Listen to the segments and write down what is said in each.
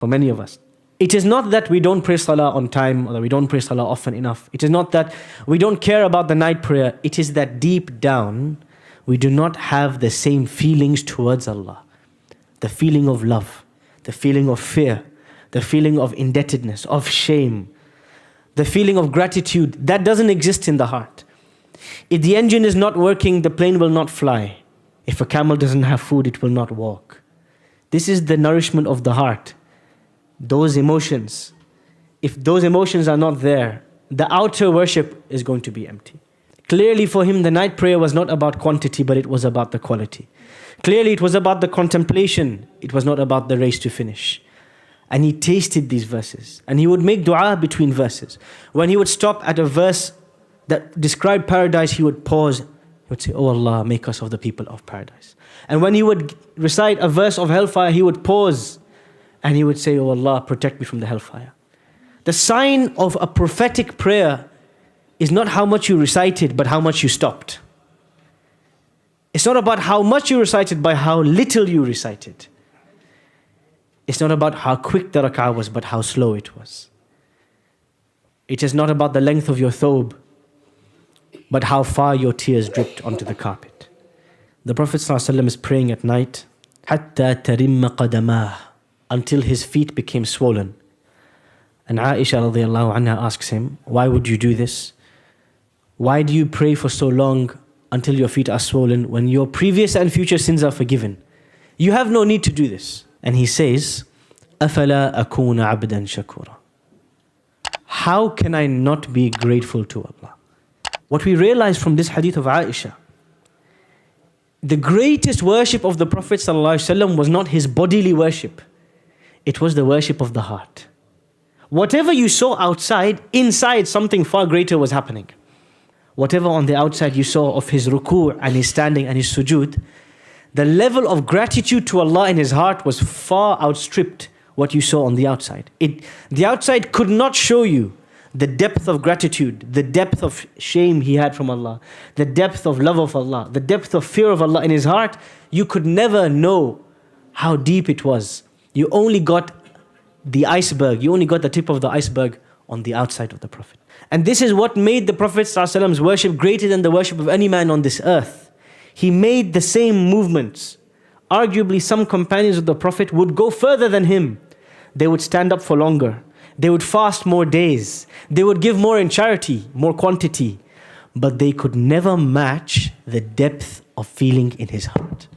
for many of us. It is not that we don't pray Salah on time or that we don't pray Salah often enough. It is not that we don't care about the night prayer. It is that deep down, we do not have the same feelings towards Allah. The feeling of love, the feeling of fear, the feeling of indebtedness, of shame, the feeling of gratitude. That doesn't exist in the heart. If the engine is not working, the plane will not fly. If a camel doesn't have food, it will not walk. This is the nourishment of the heart. Those emotions, if those emotions are not there, the outer worship is going to be empty. Clearly for him, the night prayer was not about quantity, but it was about the quality. Clearly it was about the contemplation. It was not about the race to finish. And he tasted these verses. And he would make dua between verses. When he would stop at a verse that described paradise, he would pause. He would say, "Oh Allah, make us of the people of paradise." And when he would recite a verse of hellfire, he would pause. And he would say, "Oh Allah, protect me from the hellfire." The sign of a prophetic prayer is not how much you recited, but how much you stopped. It's not about how much you recited, but how little you recited. It's not about how quick the rak'ah was, but how slow it was. It is not about the length of your thobe, but how far your tears dripped onto the carpet. The Prophet ﷺ is praying at night, حَتَّى تَرِمَّ قَدَمَاهُ, until his feet became swollen. And Aisha radiallahu anha asks him, "Why would you do this? Why do you pray for so long until your feet are swollen when your previous and future sins are forgiven? You have no need to do this." And he says, أَفَلَا أَكُونَ عَبْدًا شَكُورًا. How can I not be grateful to Allah? What we realize from this hadith of Aisha, the greatest worship of the Prophet ﷺ was not his bodily worship. It was the worship of the heart. Whatever you saw outside, inside something far greater was happening. Whatever on the outside you saw of his ruku' and his standing and his sujood, the level of gratitude to Allah in his heart was far outstripped what you saw on the outside. The outside could not show you the depth of gratitude, the depth of shame he had from Allah, the depth of love of Allah, the depth of fear of Allah in his heart. You could never know how deep it was. You only got the iceberg, you only got the tip of the iceberg on the outside of the Prophet. And this is what made the Prophet ﷺ's worship greater than the worship of any man on this earth. He made the same movements. Arguably, some companions of the Prophet would go further than him. They would stand up for longer. They would fast more days. They would give more in charity, more quantity. But they could never match the depth of feeling in his heart.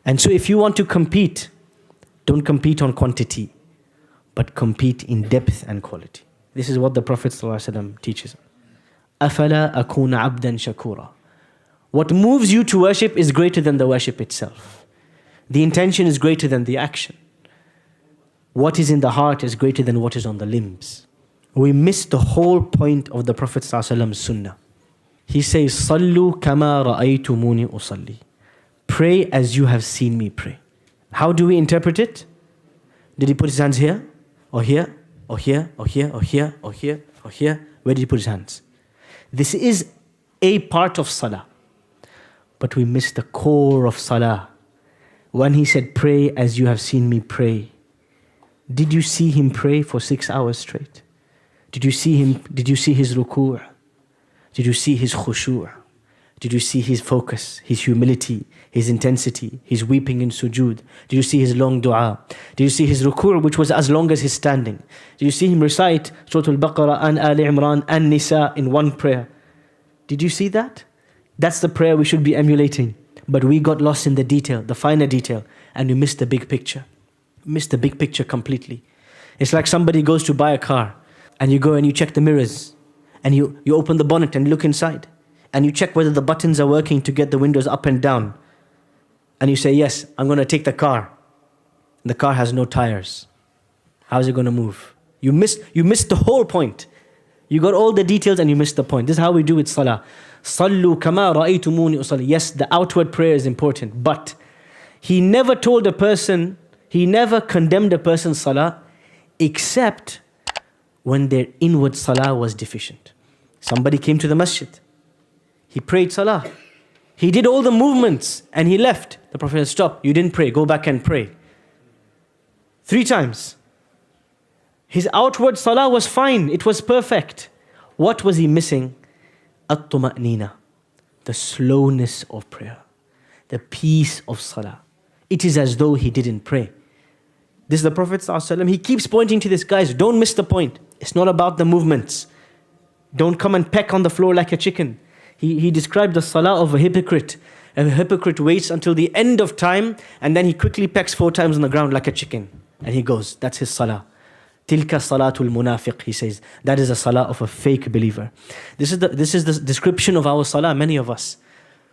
And so if you want to compete, don't compete on quantity, but compete in depth and quality. This is what the Prophet ﷺ teaches. أَفَلَا أَكُونَ عَبْدًا شَكُورًا. What moves you to worship is greater than the worship itself. The intention is greater than the action. What is in the heart is greater than what is on the limbs. We miss the whole point of the Prophet ﷺ's sunnah. He says, صَلُّوا كَمَا رَأَيْتُمُونِي أُصَلِّي. Pray as you have seen me pray. How do we interpret it? Did he put his hands here? Or here? Or here? Or here? Or here? Or here? Or here? Where did he put his hands? This is a part of Salah. But we miss the core of Salah. When he said, pray as you have seen me pray. Did you see him pray for 6 hours straight? Did you see his ruku'? Did you see his khushu'? Did you see his focus, his humility, his intensity, his weeping in sujood? Did you see his long dua? Did you see his ruku', which was as long as his standing? Did you see him recite Surah Al-Baqarah and Ali Imran and Nisa in one prayer? Did you see that? That's the prayer we should be emulating. But we got lost in the detail, the finer detail, and we missed the big picture. Missed the big picture completely. It's like somebody goes to buy a car, and you go and you check the mirrors, and you open the bonnet and look inside. And you check whether the buttons are working to get the windows up and down. And you say, yes, I'm going to take the car. The car has no tires. How's it going to move? You missed the whole point. You got all the details and you missed the point. This is how we do with Salah. صَلُّوا كَمَا رَأَيْتُمُونِي أُصَلِّي. Yes, the outward prayer is important. But he never condemned a person's Salah except when their inward Salah was deficient. Somebody came to the masjid. He prayed Salah. He did all the movements and he left. The Prophet said, stop, you didn't pray, go back and pray. 3 times. His outward salah was fine. It was perfect. What was he missing? At-tuma'nina. The slowness of prayer. The peace of salah. It is as though he didn't pray. This is the Prophet ﷺ. He keeps pointing to this. Guys, don't miss the point. It's not about the movements. Don't come and peck on the floor like a chicken. He described the salah of a hypocrite. A hypocrite waits until the end of time and then he quickly pecks 4 times on the ground like a chicken. And he goes, that's his salah. Tilka salatul munafiq, he says. That is a salah of a fake believer. This is the description of our salah, many of us.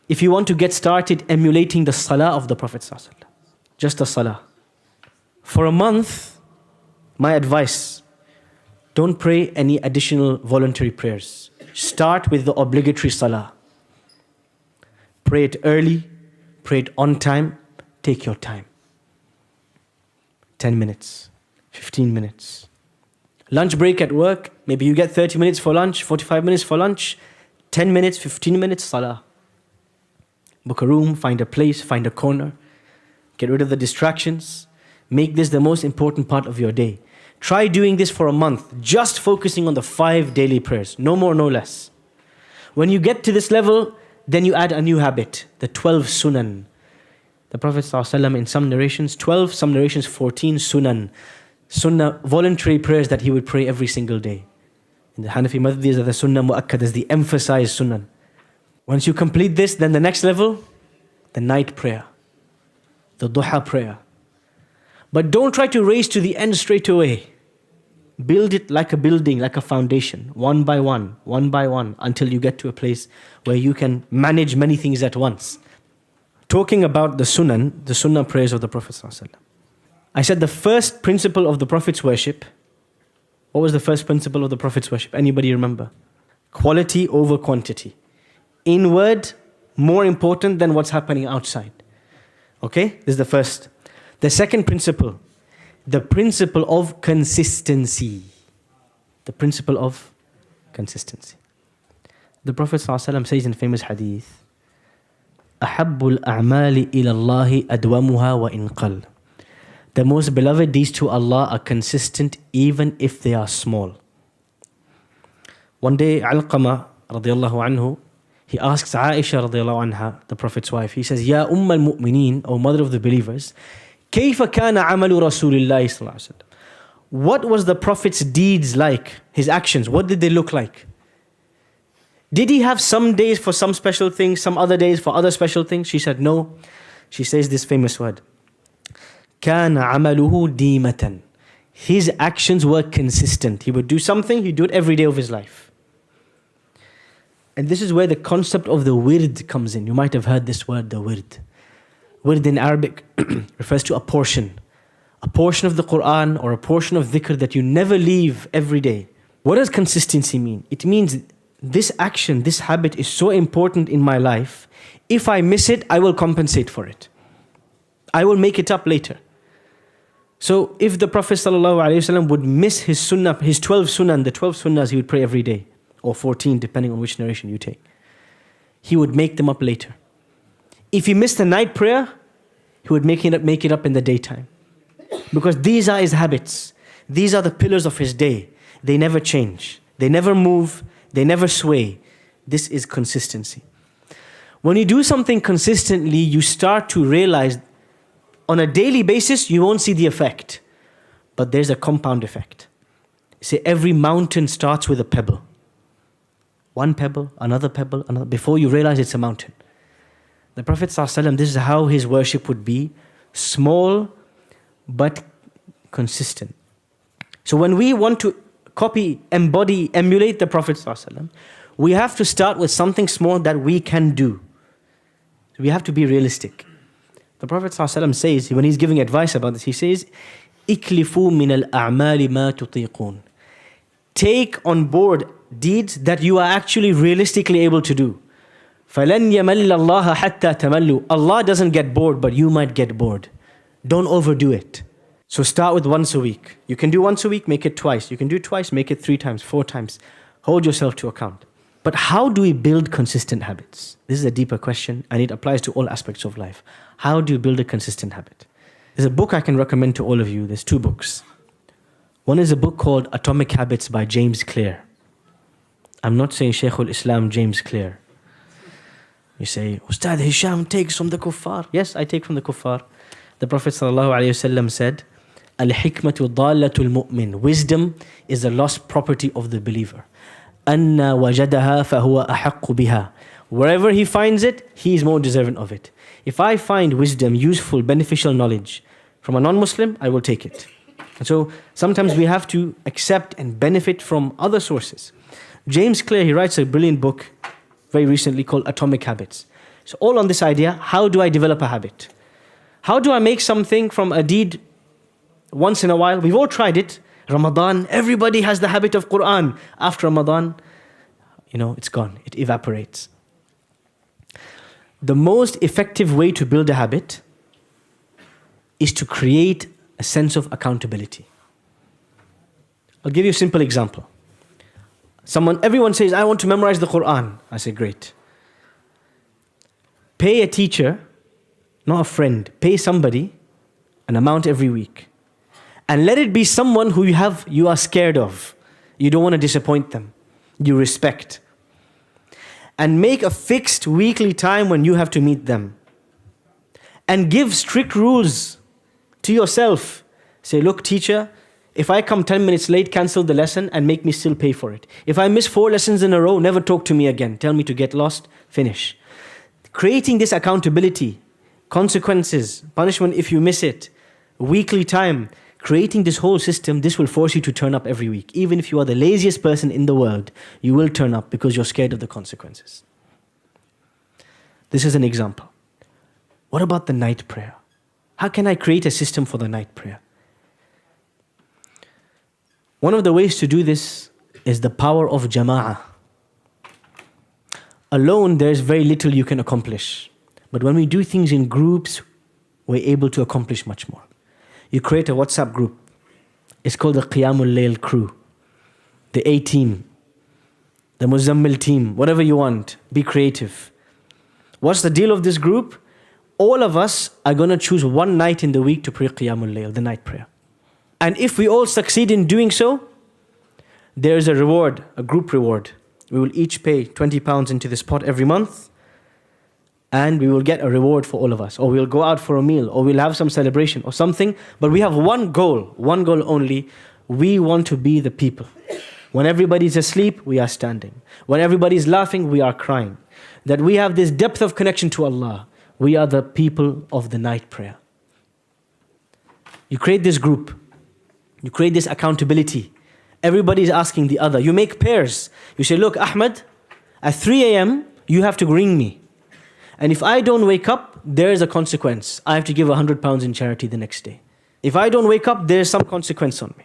If you want to get started emulating the salah of the Prophet ﷺ, just a salah. For a month, my advice, don't pray any additional voluntary prayers. Start with the obligatory salah. Pray it early, pray it on time, take your time. 10 minutes, 15 minutes. Lunch break at work, maybe you get 30 minutes for lunch, 45 minutes for lunch, 10 minutes, 15 minutes, salah. Book a room, find a place, find a corner. Get rid of the distractions. Make this the most important part of your day. Try doing this for a month, just focusing on the 5 daily prayers. No more, no less. When you get to this level, then you add a new habit, the 12 sunan. The Prophet ﷺ in some narrations, 12, some narrations 14 sunan. Sunnah, voluntary prayers that he would pray every single day. In the Hanafi madhab, these are the sunnah mu'akkadas, the emphasized sunan. Once you complete this, then the next level, the night prayer, the duha prayer. But don't try to race to the end straight away. Build it like a building, like a foundation, one by one, until you get to a place where you can manage many things at once. Talking about the sunnah prayers of the Prophet ﷺ. I said the first principle of the Prophet's worship. What was the first principle of the Prophet's worship? Anybody remember? Quality over quantity. Inward, more important than what's happening outside. Okay? This is the first. The second principle, the principle of consistency. The principle of consistency. The Prophet ﷺ says in famous hadith, أَحَبُّ الْأَعْمَالِ إِلَى اللَّهِ أَدْوَمُهَا وَإِنْ قَلَّ. The most beloved deeds to Allah are consistent even if they are small. One day, Alqama radiallahu anhu, he asks Aisha radiallahu anha, the Prophet's wife, he says, Ya al-Mu'mineen, O mother of the believers, كيف كان عمل رسول الله صلى الله عليه وسلم? What was the Prophet's deeds like? His actions, what did they look like? Did he have some days for some special things, some other days for other special things? She said, no. She says this famous word. كان عمله ديمة. His actions were consistent. He would do something, he'd do it every day of his life. And this is where the concept of the wird comes in. You might have heard this word, the wird. Wird in Arabic refers to a portion of the Quran or a portion of dhikr that you never leave every day. What does consistency mean? It means this action, this habit is so important in my life. If I miss it, I will compensate for it. I will make it up later. So if the Prophet ﷺ would miss his sunnah, his 12 sunnah, the 12 sunnahs he would pray every day, or 14 depending on which narration you take, he would make them up later. If he missed the night prayer, he would make it up in the daytime. Because these are his habits. These are the pillars of his day. They never change. They never move. They never sway. This is consistency. When you do something consistently, you start to realize on a daily basis, you won't see the effect. But there's a compound effect. Say every mountain starts with a pebble. One pebble, another pebble, another. Before you realize it's a mountain. The Prophet ﷺ, this is how his worship would be. Small, but consistent. So when we want to copy, embody, emulate the Prophet ﷺ, we have to start with something small that we can do. We have to be realistic. The Prophet ﷺ says, when he's giving advice about this, he says, إِكْلِفُوا مِنَ الْأَعْمَالِ مَا تُطِيقُونَ. Take on board deeds that you are actually realistically able to do. فَلَنْ يَمَلَّ اللَّهَ حَتَّى تَمَلُّوا. Allah doesn't get bored, but you might get bored. Don't overdo it. So start with once a week. You can do once a week, make it twice. You can do twice, make it 3 times, 4 times. Hold yourself to account. But how do we build consistent habits? This is a deeper question and it applies to all aspects of life. How do you build a consistent habit? There's a book I can recommend to all of you. There's two books. One is a book called Atomic Habits by James Clear. I'm not saying Shaykh al-Islam James Clear. You say, Ustad, Hisham takes from the kuffar. Yes, I take from the kuffar. The Prophet ﷺ said, Al-hikmatu dalatul mu'min. Wisdom is the lost property of the believer. Anna wajadaha fahuwa ahaqqu biha. Wherever he finds it, he is more deserving of it. If I find wisdom, useful, beneficial knowledge from a non-Muslim, I will take it. And so sometimes we have to accept and benefit from other sources. James Clear, he writes a brilliant book very recently called Atomic Habits. So all on this idea, how do I develop a habit? How do I make something from a deed once in a while? We've all tried it. Ramadan, everybody has the habit of Quran. After Ramadan, it's gone. It evaporates. The most effective way to build a habit is to create a sense of accountability. I'll give you a simple example. Everyone says, I want to memorize the Quran. I say, great. Pay a teacher, not a friend, pay somebody an amount every week. And let it be someone who you are scared of. You don't want to disappoint them. You respect. And make a fixed weekly time when you have to meet them. And give strict rules to yourself. Say, look, teacher, if I come 10 minutes late, cancel the lesson and make me still pay for it. If I miss 4 lessons in a row, never talk to me again. Tell me to get lost, finish. Creating this accountability, consequences, punishment if you miss it, weekly time, creating this whole system, this will force you to turn up every week. Even if you are the laziest person in the world, you will turn up because you're scared of the consequences. This is an example. What about the night prayer? How can I create a system for the night prayer? One of the ways to do this is the power of jama'ah. Alone, there's very little you can accomplish. But when we do things in groups, we're able to accomplish much more. You create a WhatsApp group. It's called the Qiyamul Layl crew. The A team. The Muzammil team. Whatever you want. Be creative. What's the deal of this group? All of us are going to choose one night in the week to pray Qiyamul Layl, the night prayer. And if we all succeed in doing so, there is a reward, a group reward. We will each pay £20 into this pot every month, and we will get a reward for all of us. Or we'll go out for a meal, or we'll have some celebration or something. But we have one goal only. We want to be the people. When everybody's asleep, we are standing. When everybody's laughing, we are crying. That we have this depth of connection to Allah. We are the people of the night prayer. You create this group. You create this accountability. Everybody is asking the other. You make pairs. You say, look, Ahmed, at 3 a.m., you have to ring me. And if I don't wake up, there is a consequence. I have to give £100 in charity the next day. If I don't wake up, there's some consequence on me.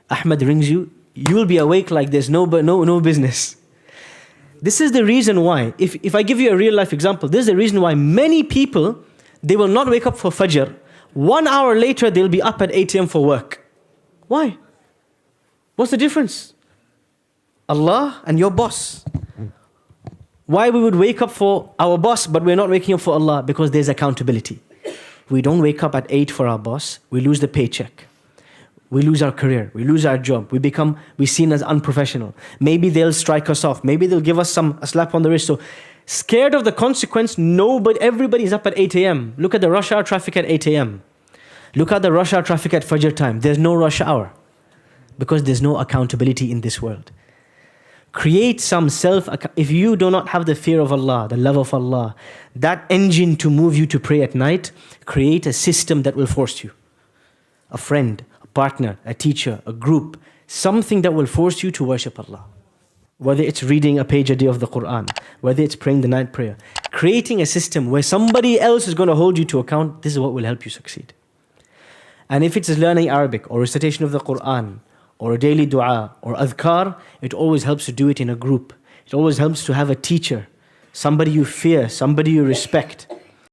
Ahmed rings you, you will be awake like there's no business. This is the reason why, if I give you a real life example, this is the reason why many people, they will not wake up for Fajr. 1 hour later, they'll be up at 8 a.m. for work. Why? What's the difference? Allah and your boss. Why we would wake up for our boss, but we're not waking up for Allah? Because there's accountability. We don't wake up at 8 for our boss, we lose the paycheck. We lose our career, we lose our job, we're seen as unprofessional. Maybe they'll strike us off, maybe they'll give us a slap on the wrist. So scared of the consequence, everybody's up at 8 a.m. Look at the rush hour traffic at 8 a.m. Look at the rush hour traffic at Fajr time. There's no rush hour because there's no accountability in this world. Create some if you do not have the fear of Allah, the love of Allah, that engine to move you to pray at night, create a system that will force you. A friend, a partner, a teacher, a group, something that will force you to worship Allah. Whether it's reading a page a day of the Quran, whether it's praying the night prayer, creating a system where somebody else is going to hold you to account, this is what will help you succeed. And if it's learning Arabic or recitation of the Quran or a daily dua or adhkar, it always helps to do it in a group. It always helps to have a teacher, somebody you fear, somebody you respect.